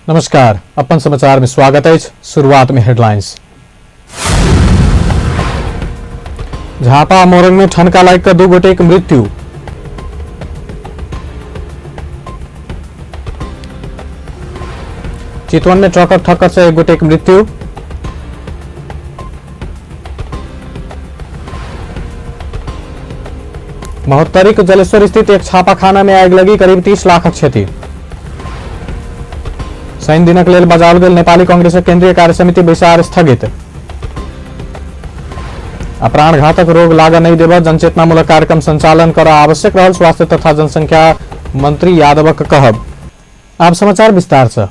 नमस्कार, अपन समाचार में स्वागत है। शुरुआत में हेडलाइंस। झापा मोरंग में ठनका लाग कर 2 गोटे की मृत्यु। चितवन में ट्रक ठक्कर से 1 गोटे की मृत्यु। महोत्तरी के जलेश्वर स्थित एक छापाखाना में आग लगी, करीब 30 लाख क्षति। शनि दिनक लेल बजाओल गेल नेपाली कांग्रेस केंद्रीय कार्य समिति बैसार स्थगित। प्राणघातक रोग लाग नहीं देव जनचेतनामूलक कार्यक्रम संचालन कर आवश्यक रहल, स्वास्थ्य तथा जनसंख्या मंत्री यादवक कहब। आब समाचार विस्तार से।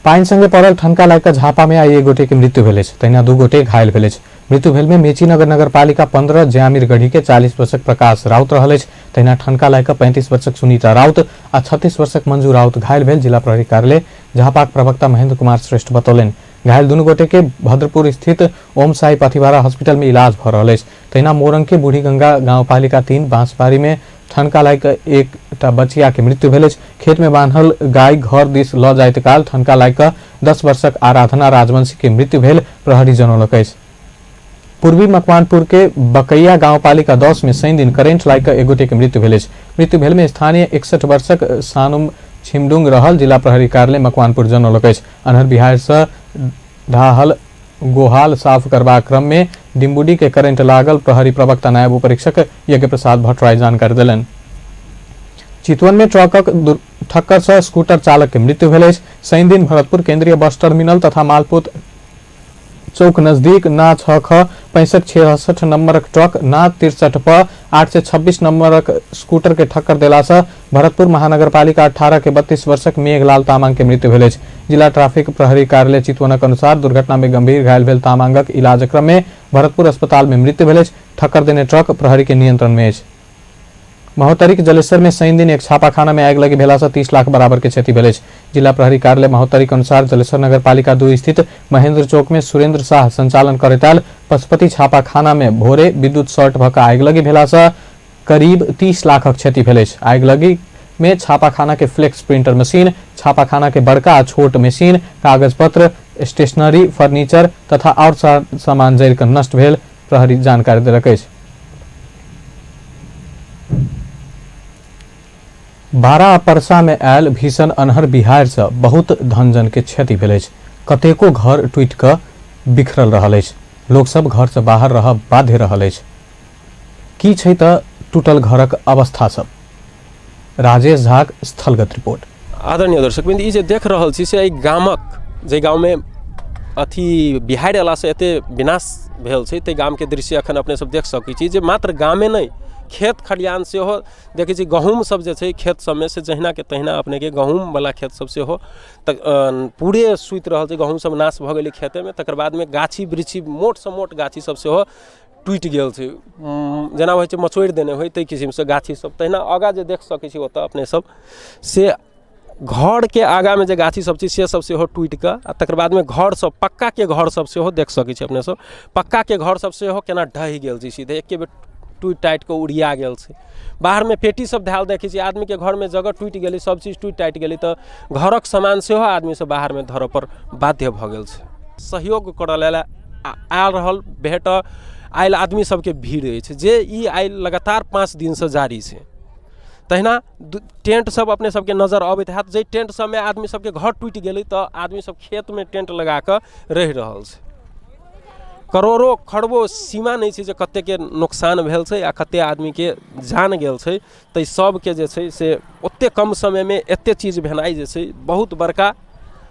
पाइन संगे पड़ल ठनका लाग कर झापा में आई 1 गोटे की मृत्यु भेल, तहिना 2 गोटे घायल भेल। मृत्यु भेल में मेचीनगर नगरपालिका 15 ज्यामिर गढ़ी के 40 वर्षक प्रकाश राउत रहल। तहिना ठनका लाग कर 35 वर्षक सुनीता राउत आ 36 वर्षक मंजू राउत घायल भेल। जिला प्रहरी कार्यालय झापाक प्रवक्ता महेंद्र कुमार श्रेष्ठ बतौलन। घायल दुनू गोटे के भद्रपुर स्थित ओम साई पथिवारा हॉस्पिटल में इलाज भ रहल। तहिना मोरंग के बूढ़ी गंगा गांवपालिका 3 बांसबारी में ठनका लाग कर 1टा बचिया के मृत्यु भेल। खेत में बांधल गाय घर दिस ल जाइत काल ठनका लाग कर 10 वर्षक आराधना राजवंशी के मृत्यु भेल, प्रहरी जनौलक। पूर्वी मकवानपुर के बकैया गांवपालिका 10 में शनि दिन करेंट लाग कर 1 गोटे के मृत्यु भेल। मृत्यु भेल में स्थानीय 61 वर्षक सानुम छिमडुंग रहल। जिला प्रहरी कार्यालय मकवानपुर जनौलक। अन्हर बिहार से ढाहल गोहाल साफ करबा क्रम में डिम्बुडी के करेंट लागल, प्रहरी प्रवक्ता नायब उपरीक्षक यज्ञ प्रसाद भट्टराय जानकारी दिलन। चितवन में ट्रकक ठक्कर से स्कूटर चालक के मृत्यु भेल। शनि दिन भरतपुर केंद्रीय बस टर्मिनल तथा मालपोत चौक नजदीक ना 66566 नंबरक ट्रक ना 63 पर 826 नंबरक स्कूटर के ठक्कर देला से भरतपुर महानगरपालिका 18 के 32 वर्षक मेघलाल तामांग के मृत्यु भेल। जिला ट्रैफिक प्रहरी कार्यालय चितवनक अनुसार दुर्घटना में गंभीर घायल भेल तामांगक इलाज क्रम में भरतपुर अस्पताल में मृत्यु भेल। ठक्कर देने ट्रक प्रहरी के नियंत्रण में। महोत्तरी के जलेश्वर में शनि दिन एक छापाखाना में आग लगी भेला से 30 लाख बराबर के क्षति भेल। जिला प्रहरी कार्यालय महोत्तरी के अनुसार जलेश्वर नगरपालिका 2 स्थित महेंद्र चौक में सुरेंद्र शाह संचालन करैताल पशुपति छापाखाना में भोरे विद्युत शॉर्ट भऽ कऽ आग लगी भेला से करीब 30 लाख क्षति भेल। आग लगी में छापाखाना के फ्लेक्स प्रिंटर मशीन, छापाखाना के बड़का आ छोट मशीन, कागज पत्र, स्टेशनरी, फर्नीचर तथा और सामान जरि कऽ नष्ट भेल, प्रहरी जानकारी देलक। बारा परसा में आयल भीषण अन्हर बिहार से बहुत धनजन के क्षति भेल। कतेको घर टूटि कऽ बिखरल रहल। लोक सब घर से बाहर रह बाध्य रहल। की छै तऽ टूटल घरक अवस्था सब। राजेश झाक स्थलगत रिपोर्ट। आदरणीय दर्शक बिंदु ई जे देख रहल छी से गामक जे गाँव में अथी बिहार अला से एते विनाश भेल छै ते गाम के दृश्य अखन अपने सब देख सकै छी। जे मात्र गामे नहीं खेत खलियान से हो देखै छी, गहूम सब जे छै खेत सब में से जहिना के तहिना अपने के गहूम वाला खेत सब से हो पूरे सुति रहल छै। गहूम सब नाश भ गेलै खेते में। तकर बाद में गाछी वृक्षी मोट से मोट गाछी सब से हो टूटि गेल छै, जेना होइ छै मचोड़ि देने होइ ताहि किस्म से गाछी सब। तहिना आगा जे देख सकै छी ओतऽ अपने सब से घर के आगा में जे गाछी सब से सब से हो टूटि कऽ आ तकर बाद में घर सब पक्का के घर सब से हो देख सकै छी अपने सब। पक्का के घर सब से हो केना ढहि गेल छै, सीधे एके बेर टूटि टाइट के उड़िया गेल छै। बाहर में पेटी सब धाल देखै छी, आदमी के घर में जगह टूटि गेलै, सब चीज टूटि टाइट गेलै तऽ घरक सामान से हो आदमी सब बाहर में धरऽ पर बाध्य भऽ गेल छै। सहयोग करऽ लेल आयल रहल भेट आयल आदमी सबके भीड़ अछि जे ई आयल लगातार 5 दिन से जारी छै। तहिना टेंट सब अपने सबके नजर अबैत हैत, जे टेंट सब में आदमी सबके घर टूटि गेलै तऽ आदमी सब खेत में टेंट लगा कऽ रहि रहल छै। करोड़ों खरबो सीमा नहीं छै जे कते के नुकसान भेल छै आ कते आदमी के जान गेल छै। तऽ सब के जे छै से ओते कम समय में एते चीज भेनाइ जे छै बहुत बड़का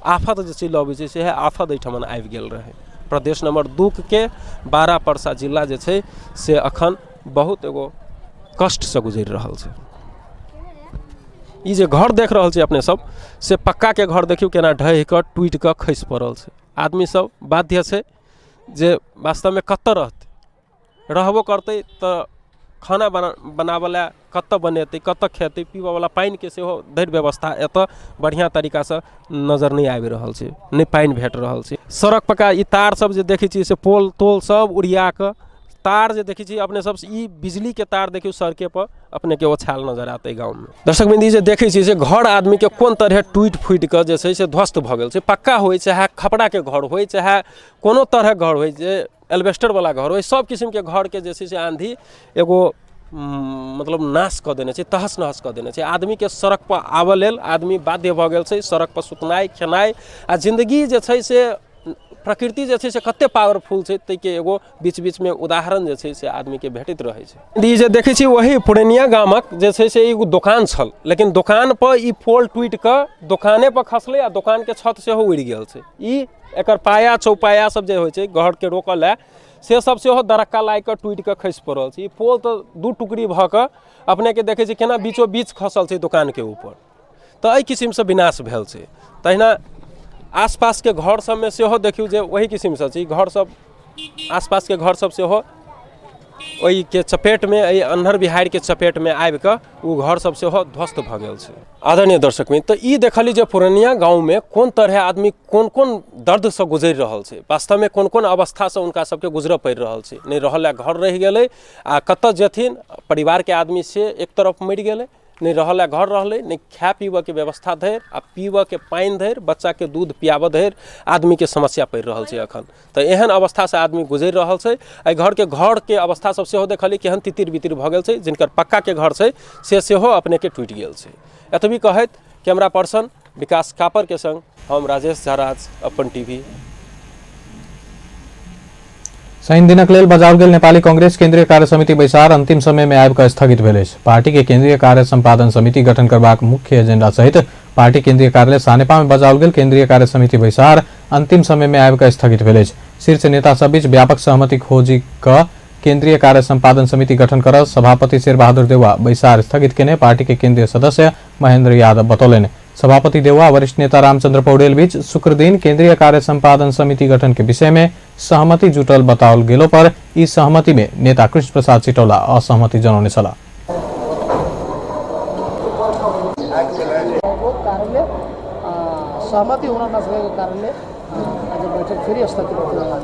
आफत जे छै लबै छै, सेहे आफत एहिठमन आबि गेल रहे। प्रदेश नंबर 2 के बारा परसा जिला जे छै से अखन बहुत एगो कष्ट से गुजरि रहल छै। ई जे घर देख रहल छै अपने सब से पक्का के घर देखियो केना ढहि कऽ टूटि कऽ खसि पड़ल छै। आदमी सब बाध्य छै जे वास्तव में कतऽ रहतै, रहबो करतै तऽ खाना बनाबऽ ला कतऽ बनेतै, कतऽ खेतै, पीबऽ वाला पानि के सेहो धरि व्यवस्था एतऽ बढ़िया तरीका से नजर नहीं आबि रहल छै, नहीं पानि भेट रहल छै। सड़क पका ई तार सब जे देखै छी से पोल तोल सब उड़िया कऽ तार जे देखी छी अपने सब ई बिजली के तार देखियो सड़के पर अपने के ओछाल नजर आते गाँव में। दर्शक बिंदी जे देखै छी से घर आदमी के कोन तरह टूट फूट के जे छै से ध्वस्त भ गेल छै। पक्का होय चाहे खपड़ा के घर होय चाहे कोनो तरह घर होय जे एल्वेस्टर वाला घर होय, सब किस्म के घर के जे छै से आंधी एगो मतलब नाश कऽ देने छै, तहस नहस कऽ देने छै। आदमी के सड़क पर आबऽ लेल आदमी बाध्य भऽ गेल छै, सड़क पर सुतनाइ खेनाइ आ जिंदगी जे छै से प्रकृति जे छै से कते पावरफुल छै ताहिके एगो बीच बीच में उदाहरण जे छै से आदमी के भेटैत रहै छै। ई जे देखै छी वही पूर्णिया गामक जे छै से एगो दुकान छल, लेकिन दुकान पर ई पोल टूट कऽ दुकाने पर खसलै आ दुकान के छत सेहो उड़ि गेल छै। ई एकर पाया चौपाया सब जे होइ छै घर के रोकल है से सब सेहो दरक्का लागि कऽ टूटि कऽ खसि पड़ल छै। ई पोल तऽ दू टुकड़ी भऽ कऽ अपने के देखै छै केना बीचो बीच खसल छै दुकान के ऊपर। तऽ एहि किसिम से विनाश भेल छै। तहिना आसपास के घर सब में सेहो देखियौ जे वही किसिम से छै। घर सब आसपास के घर सब सेहो ओहि के चपेट में, एहि अन्हर बिहाड़ि के चपेट में आबि कऽ ओ घर सब सेहो ध्वस्त भऽ गेल छै। आदरणीय दर्शक मित्र, तऽ ई देखली जे पूर्णिया गाँव में कोन तरह आदमी कोन कोन दर्द से गुजरि रहल छै, वास्तव में कोन कोन अवस्था से उनका सबके गुजरऽ पड़ि रहल छै। नहीं रहल है घर रहि गेलै आ कतऽ जेथिन, परिवार के आदमी से एक तरफ मरि गेलै, नहीं रहल है घर रहलै, नहीं खाए पीबऽ के व्यवस्था धरि आ पीबऽ के पानि धरि, बच्चा के दूध पियाबऽ धरि आदमी के समस्या पड़ि रहल छै अखन। तऽ एहन अवस्था से आदमी गुजरि रहल छै। एहि घर के अवस्था सब सेहो देखली केहन तितिर बितिर भऽ गेल छै। जिनकर पक्का के घर छै से सेहो अपने के टूटि गेल छै। एतबी कहैत कैमरा पर्सन विकास कापर के संग हम राजेश झाराज, अपन टीवी। शनि दिनक लेल बजाओल गेल नेपाली कांग्रेस केंद्रीय कार्य समिति बैसार अंतिम समय में आबि कऽ स्थगित भेल अछि। पार्टी के केंद्रीय कार्य संपादन समिति गठन करबाक मुख्य एजेंडा सहित पार्टी केंद्रीय कार्यालय सानेपा में बजाओल गेल केंद्रीय कार्य समिति बैसार अंतिम समय में आबि कऽ स्थगित भेल अछि। शीर्ष नेता सब बीच व्यापक सहमति खोजी कऽ केंद्रीय कार्य संपादन समिति गठन कर सभापति शेरबहादुर देउवा बैसार स्थगित केने पार्टी के केंद्रीय सदस्य महेंद्र यादव बतौलनि। सभापति देउवा वरिष्ठ नेता रामचंद्र पौडेल बीच शुक्र दिन केंद्रीय कार्य संपादन समिति गठन के विषय में सहमति जुटल बताओल गेलो पर ई सहमति में नेता कृष्ण प्रसाद सिटौला असहमति जनाउने छला। सहमति हुन नसकेको कारणले आज बैठक फेरि स्थगित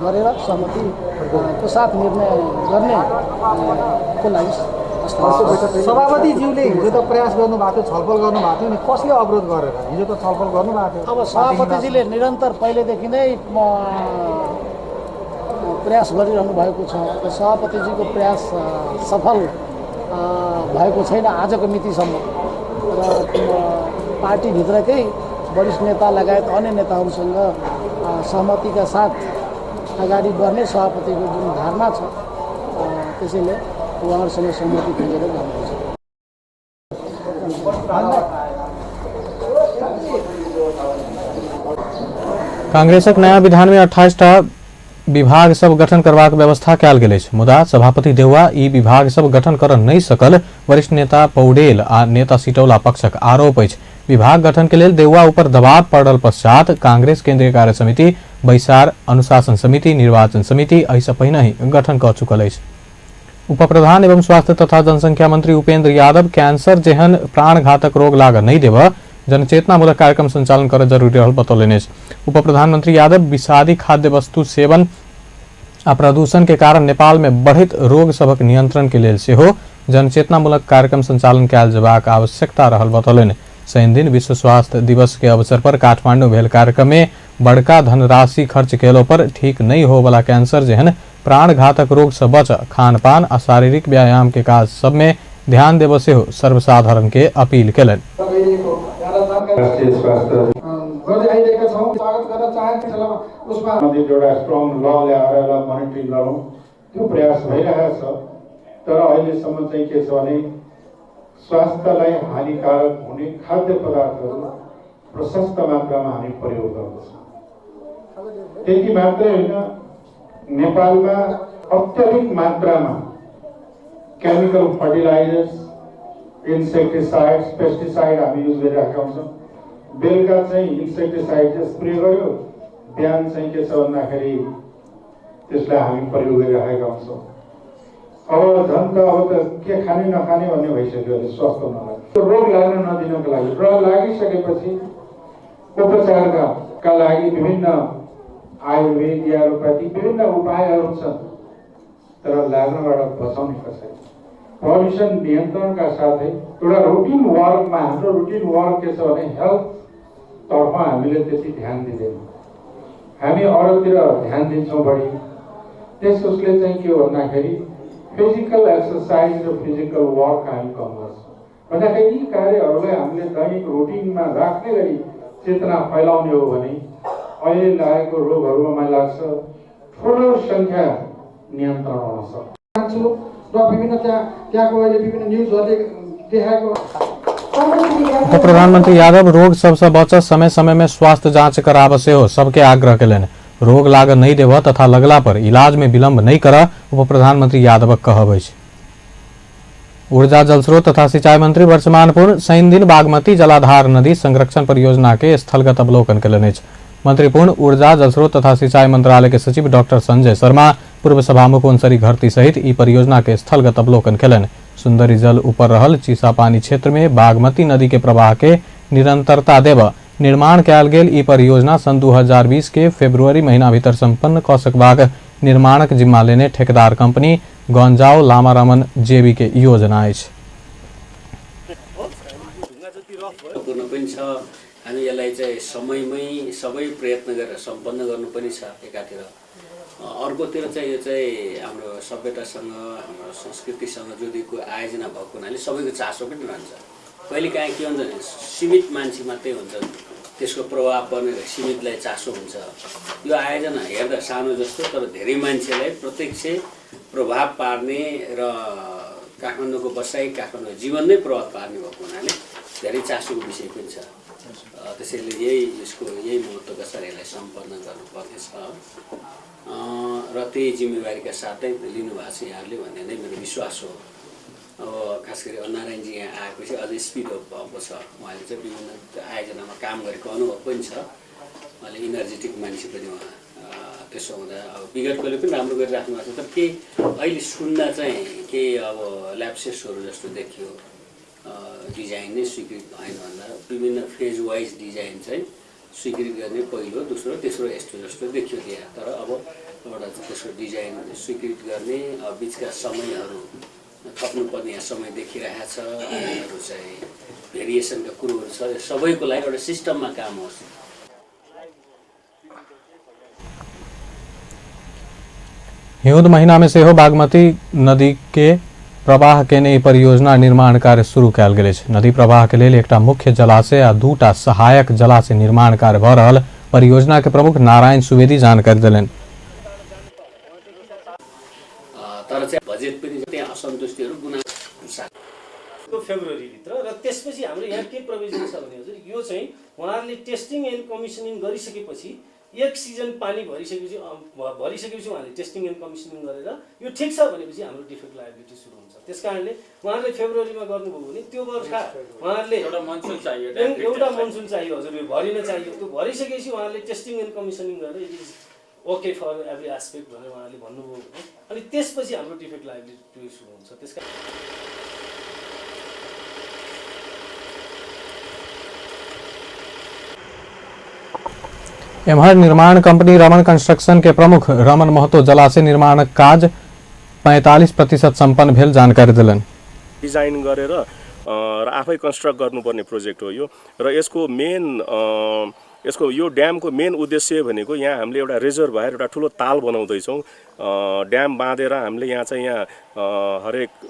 गरेर सहमतिको साथ निर्णय गर्नेको लागि सभापतिज्यूले हिजो त प्रयास गर्नुभएको थियो, छलफल गर्नुभएको थियो नि, कसले अवरोध गरेर? हिजो त छलफल गर्नुभएको थियो। अब सभापतिजीले निरन्तर पहिलेदेखि नै प्रयास गरिरहनु भएको छ। सभापतिजीको प्रयास सफल भएको छैन आजको मितिसम्म र पार्टीभित्रकै वरिष्ठ नेता लगायत अन्य नेताहरूसँग सहमतिका साथ अगाडि बढ्ने सभापतिको जुन धारणा छ त्यसैले उहाँहरूसँग सहमति खोजेर गर्नुहुन्छ। कांग्रेसक नया विधान में 28टा विभाग सब गठन करबाक व्यवस्था कयल गेल अछि। मुदा सभापति देउवा ई विभाग सब गठन कर नहि सकल वरिष्ठ नेता पौडेल आ नेता सिटौला पक्षक आरोप अछि। विभाग गठन के लेल देउवा ऊपर दबाव पड़ल पश्चात कांग्रेस केंद्रीय कार्य समिति बैसार अनुशासन समिति निर्वाचन समिति एहि सँ पहिने ही गठन कऽ चुकल अछि। उपप्रधान एवं स्वास्थ्य तथा जनसंख्या मंत्री उपेंद्र यादव कैंसर जेहन प्राणघातक रोग लाग नहीं देबऽ जनचेतनामूलक कार्यक्रम संचालन कर जरूरी रहल बतौलनि अछि। उप प्रधानमंत्री यादव विषादी खाद्य वस्तु सेवन आ प्रदूषण के कारण नेपाल में बढ़ैत रोग सभक नियंत्रण के लेल सेहो जनचेतनामूलक कार्यक्रम संचालन कयल जेबाक आवश्यकता रहल बतौलनि। शनि दिन विश्व स्वास्थ्य दिवस के अवसर पर काठमांडू भेल कार्यक्रम में बड़का धनराशि खर्च केलो पर ठीक नहीं हो वाला कैंसर जेहन प्राणघातक रोग से बच खानपान आ शारीरिक व्यायाम के काज सब में ध्यान देव सेहो सर्वसाधारण के अपील केलनि। स्वास्थ्यलाई हानिकारक हुने खाद्य पदार्थहरू प्रशस्त मात्रामा हामी प्रयोग गर्दछौँ। त्यति मात्रै होइन, नेपालमा अत्यधिक मात्रामा केमिकल फर्टिलाइजर्स, इन्सेक्टिसाइड्स, पेस्टिसाइड हामी युज गरिरहेका हुन्छौँ। बेलुका चाहिँ इन्सेक्टिसाइड स्प्रे गर्यो, बिहान चाहिँ के छ भन्दाखेरि त्यसलाई हामी प्रयोग गरिरहेका हुन्छौँ। अब झन् त अब त के खाने नखाने भन्ने भइसक्यो स्वस्थ हुनलाई। रोग लाग्न नदिनको लागि, रोग लागिसकेपछि उपचारका लागि विभिन्न आयुर्वेद या एलोपैथी विभिन्न उपायहरू छन्। तर लाग्नबाट बचाउने कसरी। पल्युसन नियन्त्रणका साथै एउटा रुटिन वर्कमा हाम्रो रुटिन वर्क के छ भने हेल्थ तर्फ हामीले त्यति ध्यान दिँदैनौँ, हामी अरूतिर ध्यान दिन्छौँ बढी। त्यसले चाहिँ के हो भन्दाखेरि फिजिकल एक्सर्साइज र फिजिकल वर्क हामी कम गर्छौँ भन्दाखेरि यी कार्यहरूलाई हामीले दैनिक रुटिनमा राख्ने गरी चेतना फैलाउने हो भने अहिले लागेको रोगहरूमा मलाई लाग्छ ठुलो सङ्ख्या नियन्त्रण हुन सक्छ। र विभिन्न त्यहाँको अहिले विभिन्न न्युजहरूले देखाएको उप प्रधानमंत्री यादव रोग सबसे बचत समय समय में स्वास्थ्य जांच कराबे सेहो सबके आग्रह केलनि। रोग लाग नहीं देव तथा लगला पर इलाज में विलंब नहीं कर उप प्रधानमंत्री यादव कहब अछि। ऊर्जा जलस्रोत तथा सिंचाई मंत्री वर्षमान पुन शनि दिन बागमती जलाधार नदी संरक्षण परियोजना के स्थलगत अवलोकन केलनि अछि। मंत्री पूर्ण ऊर्जा जलस्रोत तथा सिंचाई मंत्रालय के सचिव डॉक्टर संजय शर्मा पूर्व सभामुख उनसरी घरती सहित ई परियोजना के स्थलगत अवलोकन केलनि। सुंदरी जल ऊपर रहल चिसापानी क्षेत्र में बागमती नदी के प्रवाह के निरंतरता देव निर्माण कयल गेल ई परियोजना सन 2020 के फरवरी महीना भीतर संपन्न क सकबाक निर्माणक जिम्मा लेने ठेकेदार कंपनी गंजाओ लामारमन जेबी के योजना अछि। हामी यसलाई चाहिँ समयमै सबै प्रयत्न गरेर सम्पन्न गर्नु पनि छ एकातिर, अर्कोतिर चाहिँ यो चाहिँ हाम्रो सभ्यतासँग हाम्रो संस्कृतिसँग जोडिएको आयोजना भएको हुनाले सबैको चासो पनि रहन्छ। कहिलेकाहीँ के हुन्छ भने सीमित मान्छे मात्रै हुन्छ त्यसको प्रभाव पर्ने, सीमितलाई चासो हुन्छ। यो आयोजना हेर्दा सानो जस्तो तर धेरै मान्छेलाई प्रत्यक्ष प्रभाव पार्ने र काठमाडौँको बसाइ काठमाडौँ जीवन नै प्रभाव पार्ने भएको हुनाले धेरै चासोको विषय पनि छ। त्यसैले यही महत्त्वका साथ यसलाई सम्पन्न गर्नुपर्नेछ र त्यही जिम्मेवारीका साथै लिनुभएको छ यहाँहरूले भन्ने नै मेरो विश्वास हो। अब खास गरी नारायणजी यहाँ आएपछि अझै स्पिड अप भएको छ। उहाँले चाहिँ विभिन्न आयोजनामा काम गरेको अनुभव पनि छ, उहाँले इनर्जेटिक मान्छे पनि उहाँ। त्यसो हुँदा अब विगत कहिले पनि राम्रो गरिराख्नु भएको छ। तर केही अहिले सुन्दा चाहिँ केही अब ल्याप्सेसहरू जस्तो देखियो, डिजाइन नै स्वीकृत भएन भन्दा विभिन्न फेज वाइज डिजाइन चाहिँ स्वीकृत गर्ने पहिलो दोस्रो तेस्रो यस्तो जस्तो देखियो त्यहाँ। तर अब एउटा त्यसको डिजाइन स्वीकृत गर्ने बिचका समयहरू थप्नुपर्ने यहाँ समय देखिरहेको छ, यिनीहरू चाहिँ भेरिएसनका कुरोहरू छ। सबैको लागि एउटा सिस्टममा काम होस्। हिउँद महीना में सेहो बागमती नदी के प्रवाह के नई परियोजना निर्माण कार्य शुरू कयल गेल अछि। नदी प्रवाह के लेल एकटा मुख्य जलाशय आ दूटा सहायक जलाशय निर्माण कार्य भ रहल परियोजना के प्रमुख नारायण सुवेदी जानकारी देलनि। तर चाहिँ बजेट पनि त्यहाँ असन्तुष्टिहरू गुनासो फेब्रुअरीभित्र र त्यसपछि हाम्रो यहाँ के प्रोभिजन छ भने हजुर यो चाहिँ उहाँहरूले टेस्टिङ एन्ड कमिसनिङ गरिसकेपछि एक सिजन पानी भरिसकेपछि उहाँले टेस्टिङ एन्ड कमिसनिङ गरेर यो ठिक छ भनेपछि हाम्रो डिफेक्ट लायबिलिटी सुरु हुन्छ। त्यसकारणले उहाँहरूले फेब्रुअरीमा गर्नुभयो भने त्यो वर्ष उहाँहरूले एउटा मनसुन चाहियो हजुर, यो भरिन चाहियो। त्यो भरिसकेपछि उहाँहरूले टेस्टिङ एन्ड कमिसनिङ गरेर it is okay for every aspect भनेर उहाँहरूले भन्नुभयो भने अनि त्यसपछि हाम्रो डिफेक्ट लायबिलिटी सुरु हुन्छ। त्यसकारण एम्हर निर्माण कंपनी रमन कंस्ट्रक्शन के प्रमुख रमन महतो जलाशय निर्माण काज 45% सम्पन्न भेल जानकारी दिलन। डिजाइन गरेर र आफै कन्स्ट्रक्ट गर्नुपर्ने प्रोजेक्ट हो यो र यसको यो ड्यामको मेन उद्देश्य भनेको यहाँ हामीले एउटा रिजर्भयर एउटा ठुलो ताल बनाउँदैछौँ। ड्याम बाँधेर हामीले यहाँ चाहिँ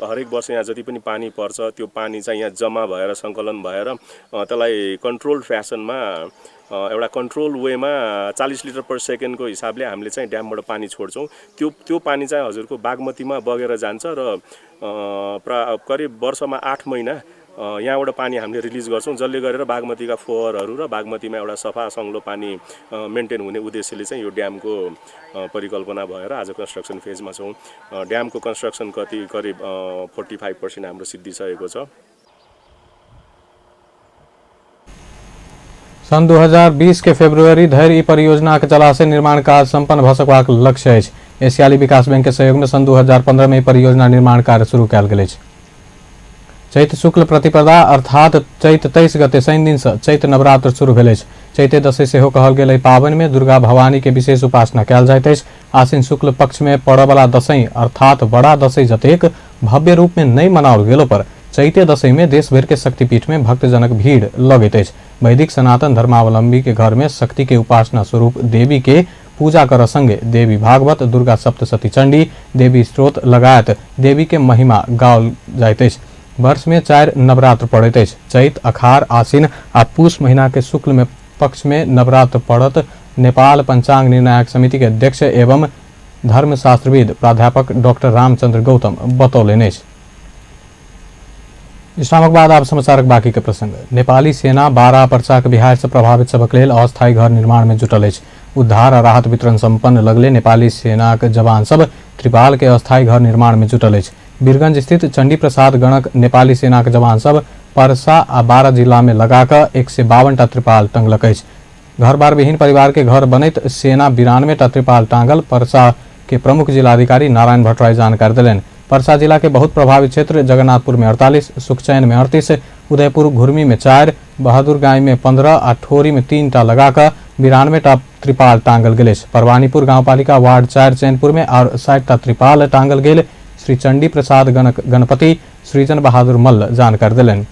हरेक वर्ष यहाँ जति पनि पानी पर्छ त्यो पानी चाहिँ यहाँ जम्मा भएर सङ्कलन भएर त्यसलाई कन्ट्रोल्ड फ्यासनमा एउटा कन्ट्रोल वेमा 40 लिटर पर सेकेन्डको हिसाबले हामीले चाहिँ ड्यामबाट पानी छोड्छौँ। त्यो पानी चाहिँ हजुरको बागमतीमा बगेर जान्छ र करिब वर्षमा 8 महिना यहाँबाट पानी हामीले रिलिज गर्छौँ, जसले गरेर बागमतीका फोहोरहरू र बागमतीमा एउटा सफा सङ्लो पानी मेन्टेन हुने उद्देश्यले चाहिँ यो ड्यामको परिकल्पना भएर आज कन्स्ट्रक्सन फेजमा छौँ। ड्यामको कन्स्ट्रक्सन करिब 45% हाम्रो सिद्धिसकेको छ। सन 2020 के फरवरी धरि परियोजना के जलाशय निर्माण कार्य संपन्न भ सकबाक लक्ष्य अछि। एशियाली विकास बैंक के सहयोग में सन 2015 में परियोजना निर्माण कार्य शुरू कयल गेल अछि। चैत शुक्ल प्रतिपदा अर्थात चैत 23 गते शनि दिन से चैत नवरात्र शुरू भेल अछि। चैते दशैं सेहो कहल गेल एहि पावनि में दुर्गा भवानी के विशेष उपासना कयल जाइत अछि। आश्विन शुक्ल पक्ष में पड़वाला दशैं अर्थात बड़ा दशैं जतेक भव्य रूप में नहीं मनाओल गेलो पर चैत्य दशैं में देश भर के शक्तिपीठ में भक्तजनक भीड़ लगैत अछि। वैदिक सनातन धर्मावलंबी के घर में शक्ति के उपासना स्वरूप देवी के पूजा कर संगे देवी भागवत, दुर्गा सप्तशती चंडी, देवी स्त्रोत लगायत देवी के महिमा गाओल जाइत अछि। वर्ष में 4 नवरात्र पड़ैत अछि। चैत, अखार, आश्विन आ पूस महीना के शुक्ल में पक्ष में नवरात्र पड़त नेपाल पंचांग निर्णायक समिति के अध्यक्ष एवं धर्मशास्त्रविद प्राध्यापक डॉक्टर रामचंद्र गौतम बतौलनि अछि। विश्रामक बाद आप समाचारक बाकी के प्रसंग। नेपाली सेना 12 पर्चाक बिहार से प्रभावित सबक लेल अस्थायी घर निर्माण में जुटल अछि। उद्धार आ राहत वितरण संपन्न लगले नेपाली सेनाक जवान सब त्रिपाल के अस्थायी घर निर्माण में जुटल अछि। वीरगंज स्थित चंडी प्रसाद गणक नेपाली सेनाक जवान सब पर्सा आ 12 जिला में लगाकर 152 टा त्रिपाल टंगलक अछि। घर बार विहीन परिवार के घर बनैत सेना 92 टा त्रिपाल टांगल पर्सा के प्रमुख जिलाधिकारी नारायण भट्टराई जानकारी देलनि। पर्सा जिला के बहुत प्रभावित क्षेत्र जगन्नाथपुर में 48, सुखचैन में 38, उदयपुर घुर्मी में 4, बहादुरगाई में 15 आ ठोरी में 3 टा लगाकर 92 टा त्रिपाल टांगल गेल। परवानीपुर गांवपालिका वार्ड 4 चैनपुर में और 60 टा त्रिपाल टांगल गेल। श्री चंडी प्रसाद गणपति सृजन बहादुर मल्ल जानकारी देलनि।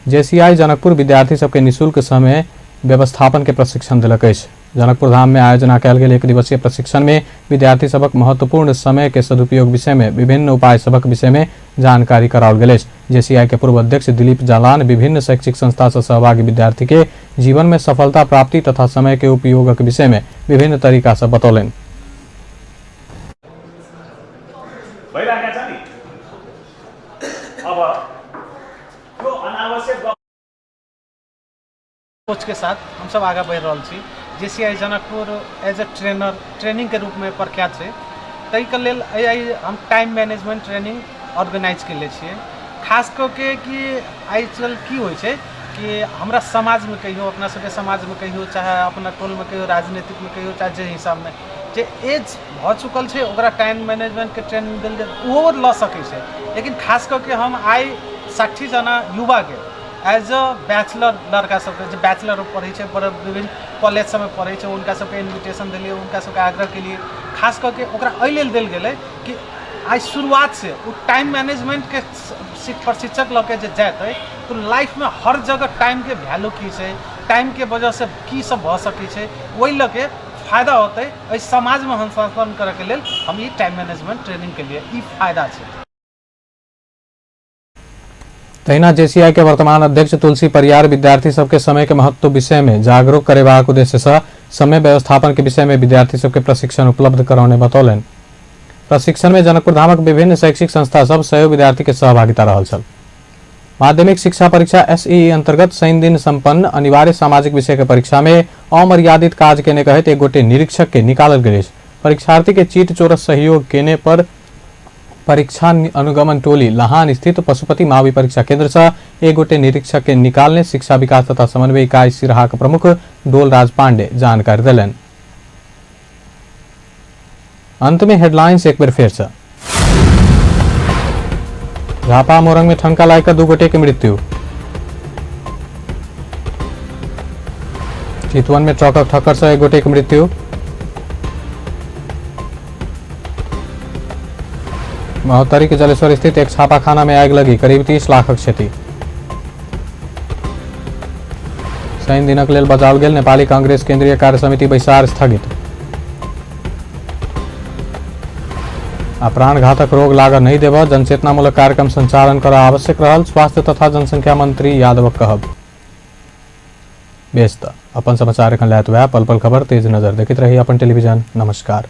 जेसीआई जनकपुर विद्यार्थी सबके निःशुल्क समय व्यवस्थापन के प्रशिक्षण दिलक अछि। जनकपुर धाम में आयोजना कयल गेल 1 दिवसीय प्रशिक्षण में विद्यार्थी सबक महत्वपूर्ण समय के सदुपयोग विषय में विभिन्न उपाय सबक विषय में जानकारी कराओल गेल अछि। जेसीआई के पूर्व अध्यक्ष दिलीप जालान विभिन्न शैक्षिक संस्था से सहभागी विद्यार्थी के जीवन में सफलता प्राप्ति तथा समय के उपयोगक विषय में विभिन्न तरीका से बतौलनि। कोच के साथ हम सब आगे बढ़ रहा छी। JCI Janakpur as a training के रूप में प्रख्यात है। ताहि के लेल हम टाइम मैनेजमेंट ट्रेनिंग ऑर्गेनाइज के लिए छिए। खास करके कि आजकल की होइ छै कि हमरा समाज में कहियो, अपना सबके समाज में कहियो, चाहे अपना टोल में कहियो, राजनीतिक में कहियो, चाहे जे हिसाब में जे एज भ चुकल छै ओकरा टाइम मैनेजमेंट के ट्रेनिंग देल जाए ओहो ल सकै छै। लेकिन खास करके हम आई 60 जना युवा के एज अ बैचलर लड़का सबके जो बैचलर पढ़े छै, विभिन्न कॉलेज सब में पढ़े छै, उनका सबके इन्विटेशन दिलिए, उनका सबके आग्रह के लिए खास करके ओकरा एहि लेल देल गेलै कि आई शुरुआत से वो टाइम मैनेजमेंट के प्रशिक्षक लऽ के जे जाते तो लाइफ में हर जगह टाइम के वैल्यू की छै, टाइम के वजह से की सब भ सकै छै, वही लऽ के फायदा होते। एहि समाज में हस्तांतरण करे के लेल हम ये टाइम मैनेजमेंट ट्रेनिंग के लिए ई फायदा छै। तहिना जेसीआई के वर्तमान अध्यक्ष तुलसी परियार विद्यार्थी सबके समय के महत्व विषय में जागरूक करेबाक उद्देश्य से समय व्यवस्थापन के विषय में विद्यार्थी सबके प्रशिक्षण उपलब्ध करौने बतौलनि। प्रशिक्षण में जनकपुर धामक विभिन्न शैक्षिक संस्था सब 100 विद्यार्थी के सहभागिता रहल छल। माध्यमिक शिक्षा परीक्षा एसईई अंतर्गत शनि दिन संपन्न अनिवार्य सामाजिक विषय के परीक्षा में अमर्यादित काज केने कहत एक गोटे निरीक्षक के निकालल गेल। परीक्षार्थी के चीट चोरस सहयोग केने पर परीक्षा अनुगमन टोली लाहान स्थित पशुपति मावी परीक्षा केंद्र से एक गोटे निरीक्षक के निकालने शिक्षा विकास तथा समन्वय इकाई सिराहा के प्रमुख डोलराज पांडे जानकारी दिलन। अंत में हेडलाइंस एक बार फिर से। झापा मोरंग में ठनका लायकर 2 गोटे की मृत्यु। चितवन में ट्रकक ठक्कर से 1 गोटे की मृत्यु। महोत्तरी के जलेश्वर स्थित एक छापाखाना में आग लगी, करीब 30 लाखक क्षति। शनि दिनक लेल बचाओल गेल नेपाली कांग्रेस केंद्रीय कार्य समिति बैसार स्थगित। आ प्राणघातक रोग लागऽ नहीं देबऽ, जनचेतनामूलक कार्यक्रम संचालन करऽ आवश्यक रहल, स्वास्थ्य तथा जनसंख्या मंत्री यादवक कहब। बेस त अपन समाचार एखन लैत वएह पल पल खबर तेज नजर देखैत रही अपन टेलीविजन। नमस्कार।